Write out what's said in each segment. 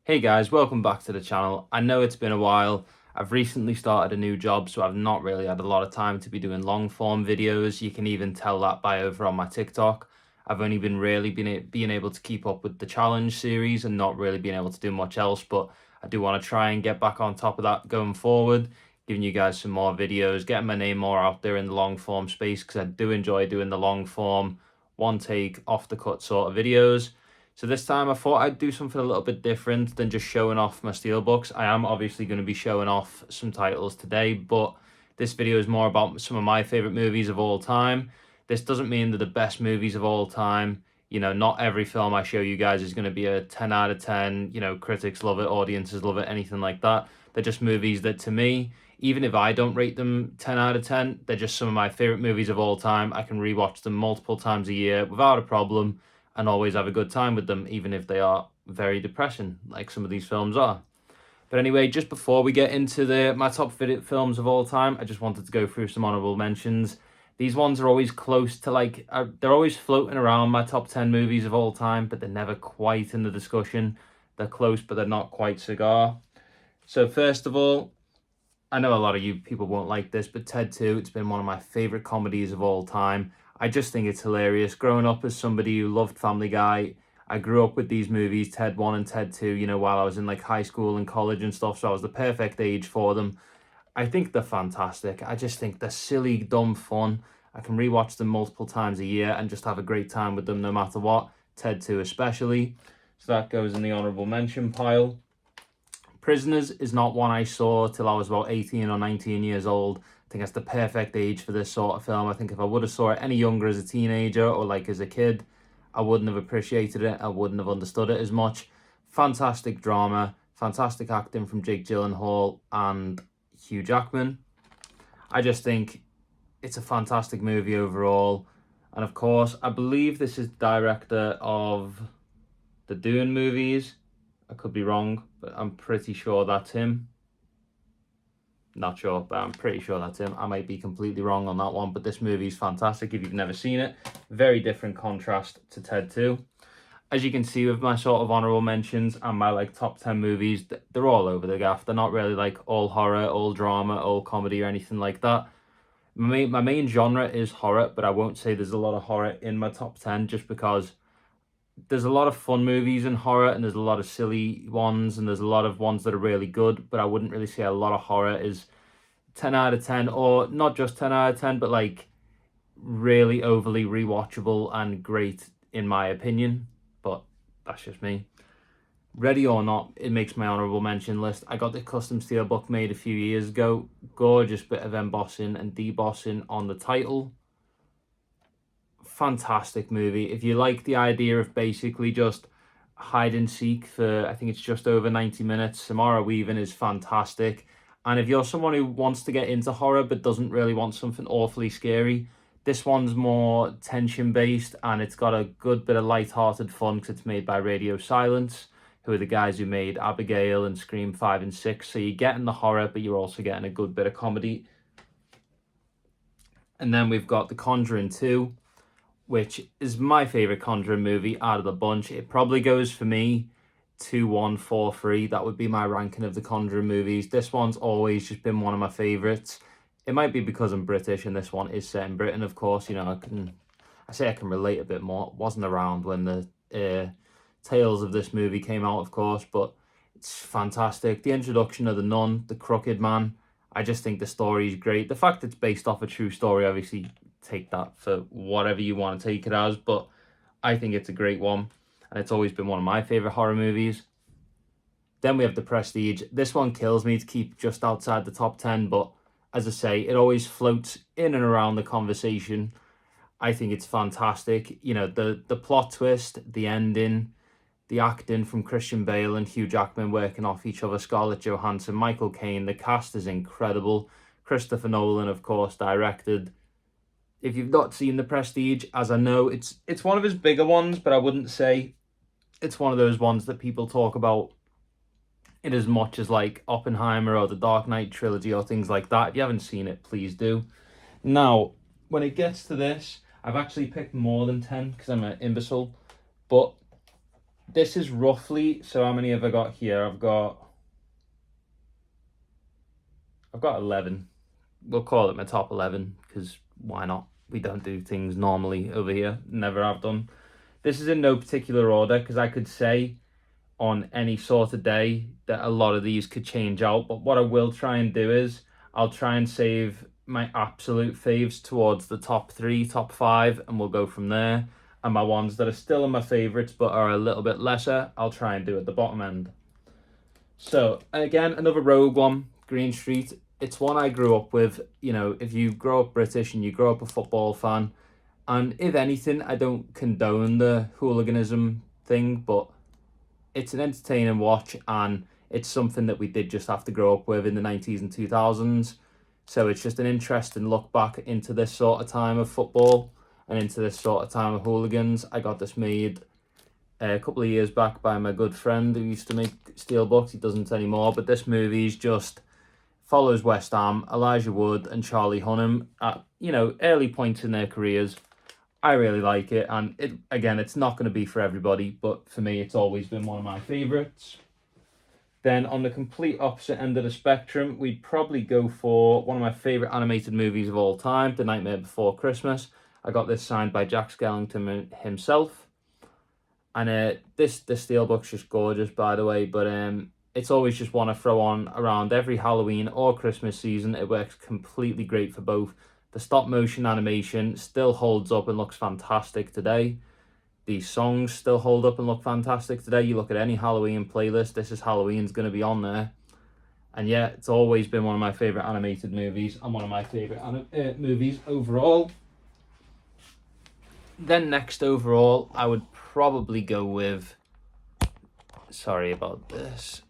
Hey guys, welcome back to the channel. I know it's been a while. I've recently started a new job, so I've not really had a lot of time to be doing long form videos. You can even tell that by over on my TikTok. I've only been really being able to keep up with the challenge series and not really being able to do much else, but I do want to try and get back on top of that going forward, giving you guys some more videos, getting my name more out there in the long form space because I do enjoy doing the long form, one take, off the cut sort of videos. So this time I thought I'd do something a little bit different than just showing off my steelbooks. I am obviously going to be showing off some titles today, but this video is more about some of my favorite movies of all time. This doesn't mean they're the best movies of all time. You know, not every film I show you guys is going to be a 10 out of 10. You know, critics love it, audiences love it, anything like that. They're just movies that to me, even if I don't rate them 10 out of 10, they're just some of my favorite movies of all time. I can rewatch them multiple times a year without a problem and always have a good time with them, even if they are very depressing, like some of these films are. But anyway, just before we get into my top films of all time, I just wanted to go through some honorable mentions. These ones are always close to they're always floating around my top 10 movies of all time, but they're never quite in the discussion. They're close, but they're not quite cigar. So first of all, I know a lot of you people won't like this, but Ted 2, it's been one of my favorite comedies of all time. I just think it's hilarious. Growing up as somebody who loved Family Guy, I grew up with these movies, Ted 1 and Ted 2, you know, while I was in like high school and college and stuff, so I was the perfect age for them. I think they're fantastic. I just think they're silly, dumb fun. I can rewatch them multiple times a year and just have a great time with them no matter what. Ted 2 especially. So that goes in the honorable mention pile. Prisoners is not one I saw till I was about 18 or 19 years old. I think that's the perfect age for this sort of film. I think if I would have saw it any younger as a teenager or like as a kid, I wouldn't have appreciated it. I wouldn't have understood it as much. Fantastic drama, fantastic acting from Jake Gyllenhaal and Hugh Jackman. I just think it's a fantastic movie overall. And of course, I believe this is the director of the Dune movies. I could be wrong, but I'm pretty sure that's him. Not sure, but I'm pretty sure that's him. I might be completely wrong on that one, but this movie is fantastic if you've never seen it. Very different contrast to Ted 2. As you can see with my sort of honorable mentions and my like top 10 movies, they're all over the gaff. They're not really like all horror, all drama, all comedy or anything like that. My main genre is horror, but I won't say there's a lot of horror in my top 10 just because there's a lot of fun movies in horror and there's a lot of silly ones and there's a lot of ones that are really good, but I wouldn't really say a lot of horror is 10 out of 10, or not just 10 out of 10, but like really overly rewatchable and great in my opinion, but that's just me. Ready or Not, it makes my honorable mention list. I got the custom steelbook made a few years ago. Gorgeous bit of embossing and debossing on the title. Fantastic movie. If you like the idea of basically just hide and seek for, I think it's just over 90 minutes, Samara Weaving is fantastic. And if you're someone who wants to get into horror but doesn't really want something awfully scary, this one's more tension based and it's got a good bit of light-hearted fun because it's made by Radio Silence, who are the guys who made Abigail and Scream 5 and 6. So you're getting the horror, but you're also getting a good bit of comedy. And then we've got The Conjuring 2, which is my favorite Conjuring movie out of the bunch. It probably goes for me 2, 1, 4, 3. That would be my ranking of the Conjuring movies. This one's always just been one of my favorites. It might be because I'm British and this one is set in Britain, of course. You know, I say I can relate a bit more. It wasn't around when the tales of this movie came out, of course, but it's fantastic. The introduction of the nun, the crooked man, I just think the story is great. The fact it's based off a true story, obviously, take that for whatever you want to take it as, but I think it's a great one and it's always been one of my favorite horror movies. Then we have The Prestige. This one kills me to keep just outside the top 10, but as I say, it always floats in and around the conversation. I think it's fantastic. You know, the plot twist, the ending, the acting from Christian Bale and Hugh Jackman working off each other, Scarlett Johansson, Michael Caine, the cast is incredible. Christopher Nolan, of course, directed. If you've not seen The Prestige, as I know, it's one of his bigger ones, but I wouldn't say it's one of those ones that people talk about in as much as like Oppenheimer or the Dark Knight trilogy or things like that. If you haven't seen it, please do. Now, when it gets to this, I've actually picked more than 10 because I'm an imbecile, but This is roughly, so how many have I got here? I've got 11. We'll call it my top 11 because why not? We don't do things normally over here. Never have done. This is in no particular order because I could say on any sort of day that a lot of these could change out. But what I will try and do is I'll try and save my absolute faves towards the top 3, top 5, and we'll go from there. And my ones that are still in my favorites but are a little bit lesser, I'll try and do at the bottom end. So, again, another Rogue one, Green Street. It's one I grew up with. You know, if you grow up British and you grow up a football fan, and if anything, I don't condone the hooliganism thing, but it's an entertaining watch, and it's something that we did just have to grow up with in the 90s and 2000s. So it's just an interesting look back into this sort of time of football and into this sort of time of hooligans. I got this made a couple of years back by my good friend who used to make steelbooks. He doesn't anymore, but this movie's just follows West Ham, Elijah Wood and Charlie Hunnam at, you know, early points in their careers. I really like it, and it's not going to be for everybody, but for me, it's always been one of my favourites. Then on the complete opposite end of the spectrum, we'd probably go for one of my favourite animated movies of all time, The Nightmare Before Christmas. I got this signed by Jack Skellington himself, and the steelbook's just gorgeous, by the way. But it's always just one to throw on around every Halloween or Christmas season. It works completely great for both. The stop motion animation still holds up and looks fantastic today. The songs still hold up and look fantastic today. You look at any Halloween playlist, This Is Halloween's going to be on there. And yeah, it's always been one of my favourite animated movies and one of my favourite movies overall. Then next overall, I would probably go with... Sorry about this.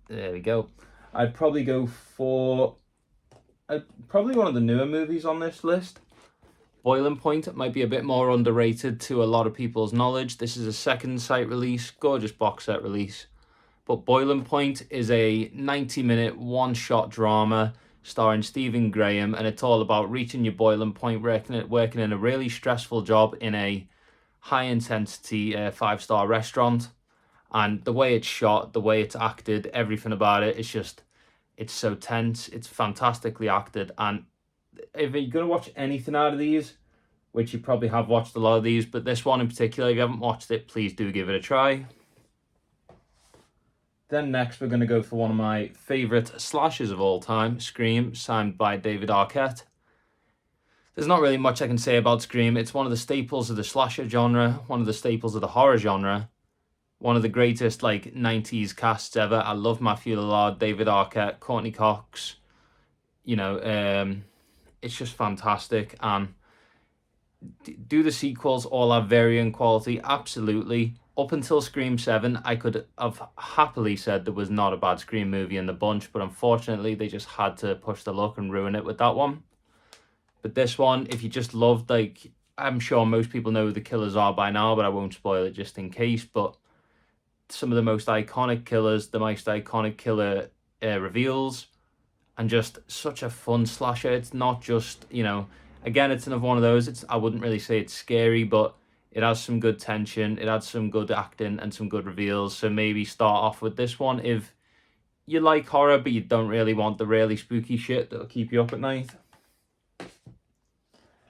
There we go. I'd probably go for... probably one of the newer movies on this list. Boiling Point might be a bit more underrated to a lot of people's knowledge. This is a second sight release, gorgeous box set release. But Boiling Point is a 90-minute one-shot drama starring Stephen Graham, and it's all about reaching your boiling point, working in a really stressful job in a high-intensity 5-star restaurant. And the way it's shot, the way it's acted, everything about it, it's so tense. It's fantastically acted. And if you're going to watch anything out of these, which you probably have watched a lot of these, but this one in particular, if you haven't watched it, please do give it a try. Then next, we're going to go for one of my favourite slashers of all time, Scream, signed by David Arquette. There's not really much I can say about Scream. It's one of the staples of the slasher genre, one of the staples of the horror genre, one of the greatest 90s casts ever. I love Matthew Lillard, David Arquette, Courtney Cox. You know, it's just fantastic. And do the sequels all have varying quality? Absolutely. Up until Scream 7, I could have happily said there was not a bad Scream movie in the bunch, but unfortunately they just had to push the luck and ruin it with that one. But this one, if you just loved, I'm sure most people know who the killers are by now, but I won't spoil it just in case, but some of the most iconic killers, the most iconic killer reveals, and just such a fun slasher. It's not just, again, it's another one of those, I wouldn't really say it's scary, but it has some good tension, it has some good acting and some good reveals. So maybe start off with this one if you like horror, but you don't really want the really spooky shit that'll keep you up at night.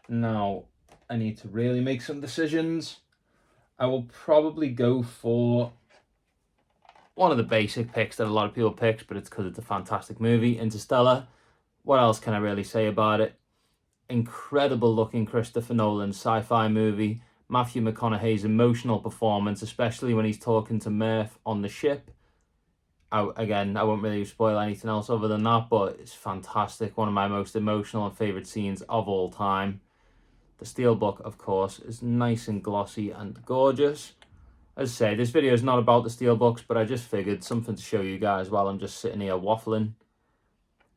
Now, I need to really make some decisions. I will probably go for one of the basic picks that a lot of people picked, but it's because it's a fantastic movie, Interstellar. What else can I really say about it? Incredible looking Christopher Nolan sci-fi movie. Matthew McConaughey's emotional performance, especially when he's talking to Murph on the ship. I won't really spoil anything else other than that, but it's fantastic. One of my most emotional and favourite scenes of all time. The steelbook, of course, is nice and glossy and gorgeous. As I say, this video is not about the steelbooks, but I just figured something to show you guys while I'm just sitting here waffling.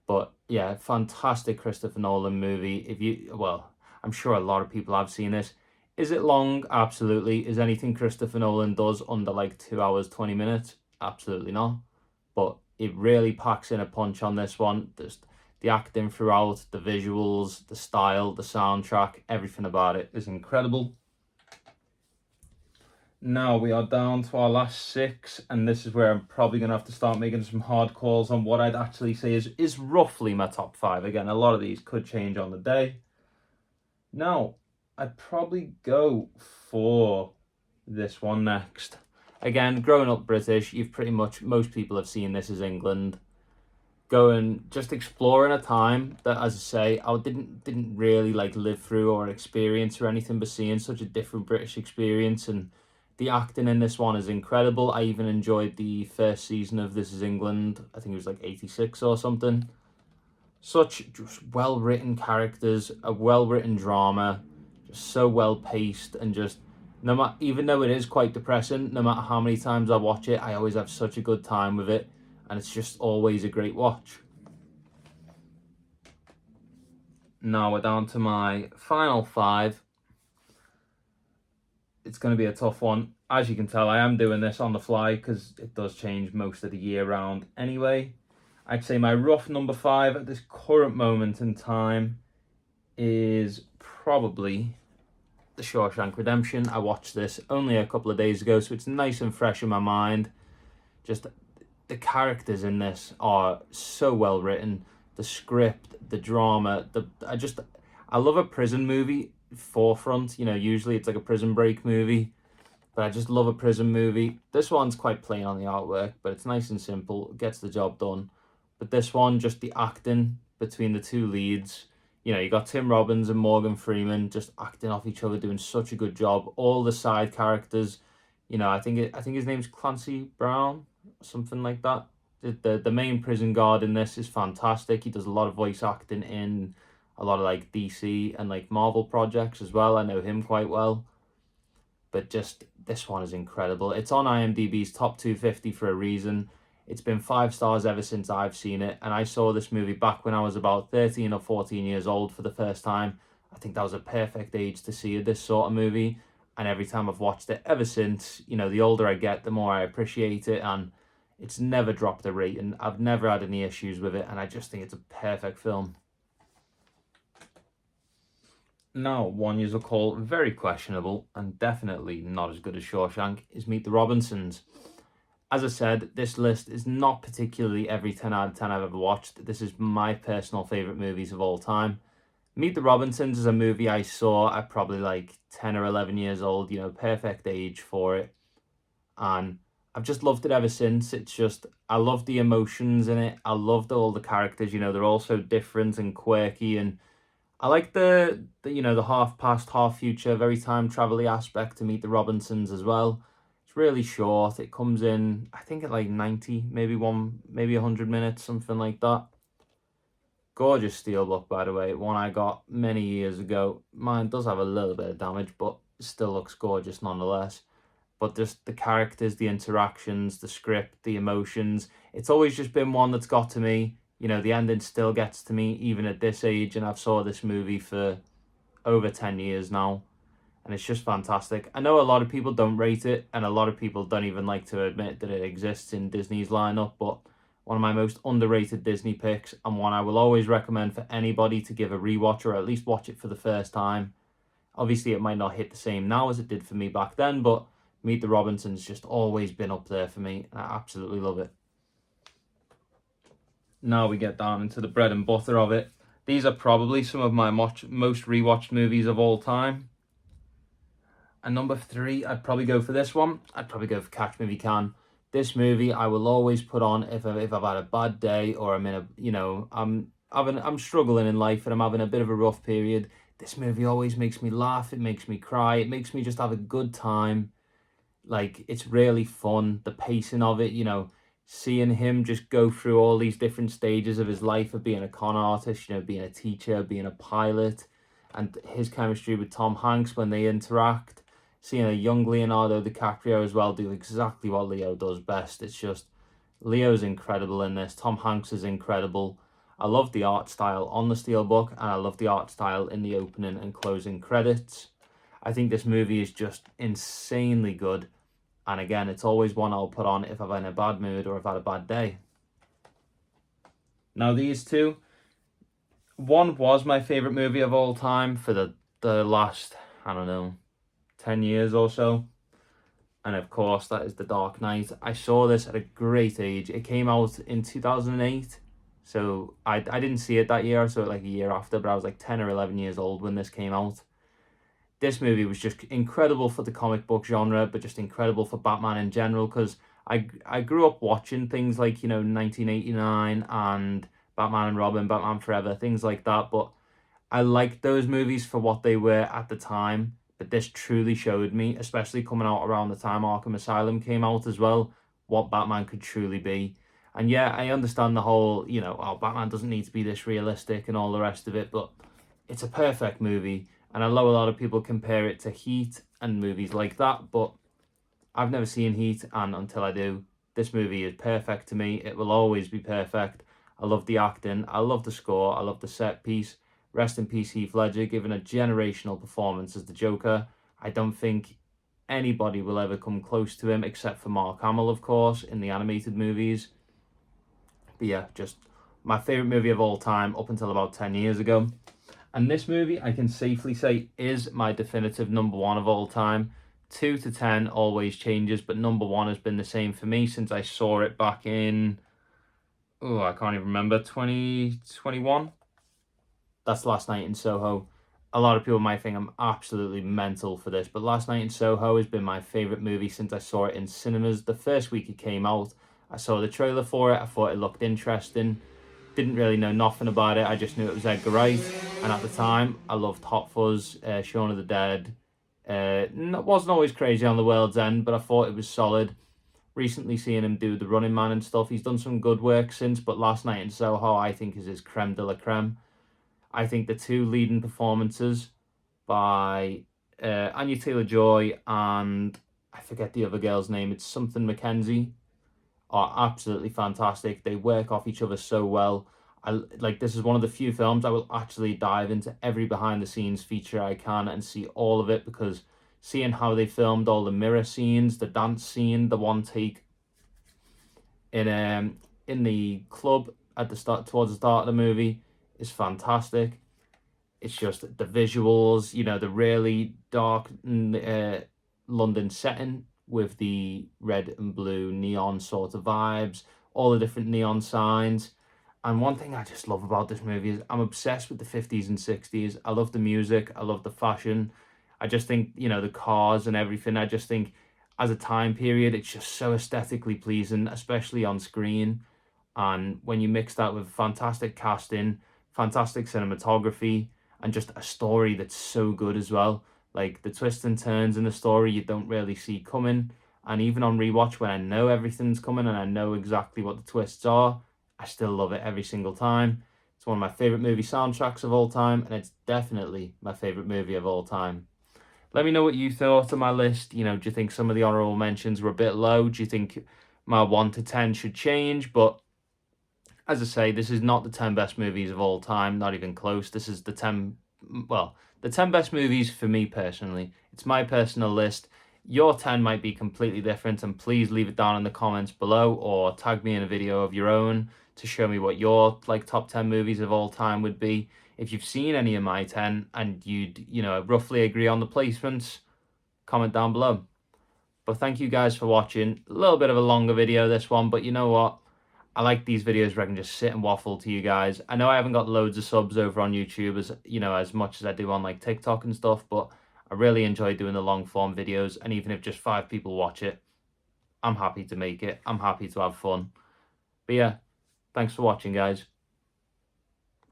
But yeah, fantastic Christopher Nolan movie. I'm sure a lot of people have seen this. Is it long? Absolutely. Is anything Christopher Nolan does under 2 hours, 20 minutes? Absolutely not. But it really packs in a punch on this one. Just the acting throughout, the visuals, the style, the soundtrack, everything about it is incredible. Now we are down to our last six, and this is where I'm probably going to have to start making some hard calls on what I'd actually say is roughly my top five. Again, a lot of these could change on the day. Now, I'd probably go for this one next. Again, growing up British, you've pretty much, most people have seen This Is England. Going, just exploring a time that, as I say, I didn't really like live through or experience or anything, but seeing such a different British experience, and the acting in this one is incredible. I even enjoyed the first season of This Is England. I think it was like 86 or something. Such just well written characters, a well written drama, just so well paced, and just no matter, even though it is quite depressing, no matter how many times I watch it, I always have such a good time with it, and it's just always a great watch. Now we're down to my final five. It's going to be a tough one. As you can tell, I am doing this on the fly because it does change most of the year round anyway. I'd say my rough number five at this current moment in time is probably The Shawshank Redemption. I watched this only a couple of days ago, so it's nice and fresh in my mind. Just the characters in this are so well written. The script, the drama, I love a prison movie forefront. You know, usually it's like a prison break movie, but I just love a prison movie. This one's quite plain on the artwork, but it's nice and simple, gets the job done. But this one, just the acting between the two leads, you know, you got Tim Robbins and Morgan Freeman just acting off each other, doing such a good job. All the side characters, you know, I think his name's Clancy Brown, something like that. The main prison guard in this is fantastic. He does a lot of voice acting in a lot of like DC and like Marvel projects as well. I know him quite well. But just this one is incredible. It's on IMDb's top 250 for a reason. It's been 5 stars ever since I've seen it, and I saw this movie back when I was about 13 or 14 years old for the first time. I think that was a perfect age to see this sort of movie, and every time I've watched it ever since, you know, the older I get, the more I appreciate it, and it's never dropped a rating. I've never had any issues with it, and I just think it's a perfect film. Now, one you'll call very questionable, and definitely not as good as Shawshank, is Meet the Robinsons. As I said, this list is not particularly every 10 out of 10 I've ever watched. This is my personal favourite movies of all time. Meet the Robinsons is a movie I saw at probably like 10 or 11 years old, you know, perfect age for it. And I've just loved it ever since. It's just, I love the emotions in it. I loved all the characters, you know, they're all so different and quirky. And I like the you know, the half past, half future, very time travel aspect to Meet the Robinsons as well. It's really short. It comes in, I think, at like 90, maybe 100 minutes, something like that. Gorgeous steelbook, by the way. One I got many years ago. Mine does have a little bit of damage, but it still looks gorgeous nonetheless. But just the characters, the interactions, the script, the emotions. It's always just been one that's got to me. You know, the ending still gets to me, even at this age, and I've saw this movie for over 10 years now, and it's just fantastic. I know a lot of people don't rate it, and a lot of people don't even like to admit that it exists in Disney's lineup, but one of my most underrated Disney picks, and one I will always recommend for anybody to give a rewatch or at least watch it for the first time. Obviously, it might not hit the same now as it did for me back then, but Meet the Robinsons just always been up there for me, and I absolutely love it. Now we get down into the bread and butter of it. These are probably some of my most rewatched movies of all time. And number 3, I'd probably go for this one. I'd probably go for Catch Me If You Can. This movie I will always put on if I've had a bad day, or I'm in a, you know, I'm struggling in life and I'm having a bit of a rough period. This movie always makes me laugh. It makes me cry. It makes me just have a good time. Like, it's really fun. The pacing of it, you know, seeing him just go through all these different stages of his life of being a con artist, you know, being a teacher, being a pilot, and his chemistry with Tom Hanks when they interact. Seeing a young Leonardo DiCaprio as well do exactly what Leo does best. It's just, Leo's incredible in this. Tom Hanks is incredible. I love the art style on the Steelbook, and I love the art style in the opening and closing credits. I think this movie is just insanely good. And again, it's always one I'll put on if I'm in a bad mood or if I've had a bad day. Now, these two, one was my favourite movie of all time for the last, I don't know, 10 years or so. And of course, that is The Dark Knight. I saw this at a great age. It came out in 2008. So I didn't see it that year. I saw it like a year after, but I was like 10 or 11 years old when this came out. This movie was just incredible for the comic book genre, but just incredible for Batman in general, because I grew up watching things like, 1989 and Batman and Robin, Batman Forever, things like that, but I liked those movies for what they were at the time, but this truly showed me, especially coming out around the time Arkham Asylum came out as well, what Batman could truly be. And yeah, I understand the whole, oh, Batman doesn't need to be this realistic and all the rest of it, but it's a perfect movie. And I know a lot of people compare it to Heat and movies like that, but I've never seen Heat, and until I do, this movie is perfect to me. It will always be perfect. I love the acting, I love the score, I love the set piece. Rest in peace, Heath Ledger, given a generational performance as the Joker. I don't think anybody will ever come close to him, except for Mark Hamill, of course, in the animated movies. But yeah, just my favourite movie of all time up until about 10 years ago. And this movie, I can safely say, is my definitive number one of all time. 2 to 10 always changes, but number one has been the same for me since I saw it back in, I can't even remember, 2021? That's Last Night in Soho. A lot of people might think I'm absolutely mental for this, but Last Night in Soho has been my favourite movie since I saw it in cinemas. The first week it came out, I saw the trailer for it, I thought it looked interesting. Didn't really know nothing about it, I just knew it was Edgar Wright, and at the time, I loved Hot Fuzz, Shaun of the Dead. Wasn't always crazy on The World's End, but I thought it was solid. Recently seeing him do The Running Man and stuff, he's done some good work since, but Last Night in Soho, I think, is his creme de la creme. I think the two leading performances by Anya Taylor-Joy and I forget the other girl's name, it's something Mackenzie, are absolutely fantastic. They work off each other so well. This is one of the few films I will actually dive into every behind the scenes feature I can and see all of it, because seeing how they filmed all the mirror scenes, the dance scene, the one take in the club at the start, towards the start of the movie, is fantastic. It's just the visuals, the really dark London setting with the red and blue neon sort of vibes, all the different neon signs. And one thing I just love about this movie is I'm obsessed with the 50s and 60s. I love the music, I love the fashion. I just think, the cars and everything, I just think as a time period, it's just so aesthetically pleasing, especially on screen. And when you mix that with fantastic casting, fantastic cinematography, and just a story that's so good as well. Like the twists and turns in the story you don't really see coming. And even on rewatch, when I know everything's coming and I know exactly what the twists are, I still love it every single time. It's one of my favourite movie soundtracks of all time, and it's definitely my favourite movie of all time. Let me know what you thought of my list. Do you think some of the honourable mentions were a bit low? Do you think my 1 to 10 should change? But as I say, this is not the 10 best movies of all time, not even close. This is the 10 best movies for me personally. It's my personal list. Your 10 might be completely different, and please leave it down in the comments below or tag me in a video of your own to show me what your top 10 movies of all time would be. If you've seen any of my 10 and you'd, roughly agree on the placements, comment down below. But thank you guys for watching. A little bit of a longer video, this one, but you know what? I like these videos where I can just sit and waffle to you guys. I know I haven't got loads of subs over on YouTube as much as I do on TikTok and stuff, but I really enjoy doing the long form videos, and even if just 5 people watch it, I'm happy to make it. I'm happy to have fun. But yeah, thanks for watching, guys.